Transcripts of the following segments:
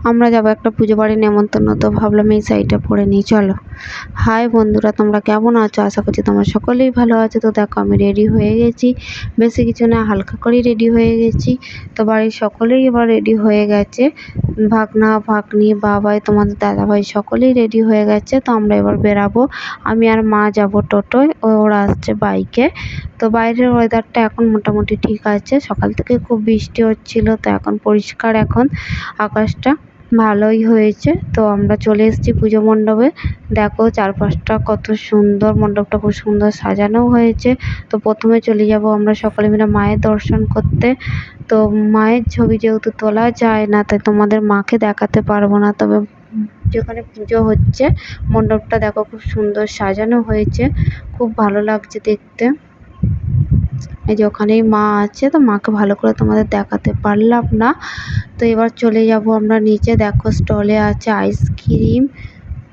আমরা যাবো একটা পুজো বাড়ির নেমন্তন্ন, তো ভাবলাম এই শাড়িটা পরে নিই। চলো। হাই বন্ধুরা, তোমরা কেমন আছো? আশা করছি তোমরা সকলেই ভালো আছো। তো দেখো আমি রেডি হয়ে গেছি, বেশি কিছু না, হালকা করেই রেডি হয়ে গেছি। তো বাড়ির সকলেই এবার রেডি হয়ে গেছে, ভাগনা ভাগ্নি বাবাই তোমাদের দাদাভাই সকলেই রেডি হয়ে গেছে। তো আমরা এবার বেরাবো, আমি আর মা যাব টোটোয়, ওরা আসছে বাইকে। তো বাইরের ওয়েদারটা এখন মোটামুটি ঠিক আছে, সকাল থেকে খুব বৃষ্টি হচ্ছিল, তো এখন পরিষ্কার, এখন আকাশটা ভালোই হয়েছে। তো আমরা চলে এসেছি পুজো মণ্ডপে। দেখো চারপাশটা কত সুন্দর, মণ্ডপটা খুব সুন্দর সাজানো হয়েছে। তো প্রথমে চলে যাব আমরা সকলে মিলে মায়ের দর্শন করতে। তো মায়ের ছবি যেহেতু তোলা যায় না, তাই তোমাদের মাকে দেখাতে পারবো না, তবে যেখানে পুজো হচ্ছে মণ্ডপটা দেখো খুব সুন্দর সাজানো হয়েছে, খুব ভালো লাগছে দেখতে। এই যে ওখানেই মা আছে, তো মাকে ভালো করে তোমাদের দেখাতে পারলাম না। তো এবার চলে যাব আমরা নিচে। দেখো স্টলে আছে আইসক্রিম,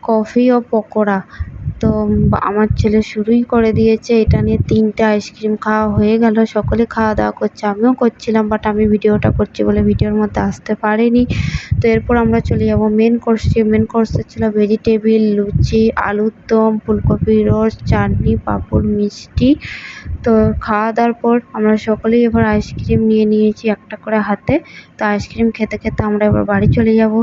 কফি ও পকোড়া। তো আমার ছেলে শুরুই করে দিয়েছে, এটা নিয়ে 3টে আইসক্রিম খাওয়া হয়ে গেল, সকলে খাওয়া দাওয়া করছে, আমিও করছিলাম, বাট আমি ভিডিওটা করছি বলে ভিডিওর মধ্যে আসতে পারিনি। তো এরপর আমরা চলে যাব মেন কোর্সে। মেন কোর্সে ছিল ভেজিটেবিল, লুচি, আলুর দম, ফুলকপি রোস্ট, চাটনি, পাঁপড়, মিষ্টি। তো খাওয়া দাওয়ার পর আমরা সকলেই এবার আইসক্রিম নিয়ে নিয়েছি একটা করে হাতে। তো আইসক্রিম খেতে খেতে আমরা এবার বাড়ি চলে যাব।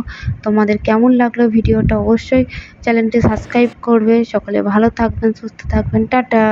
তোমাদের কেমন লাগলো ভিডিওটা অবশ্যই চ্যানেলটি সাবস্ক্রাইব করবে। সকলে ভালো থাকবেন, সুস্থ থাকবেন, টাটা।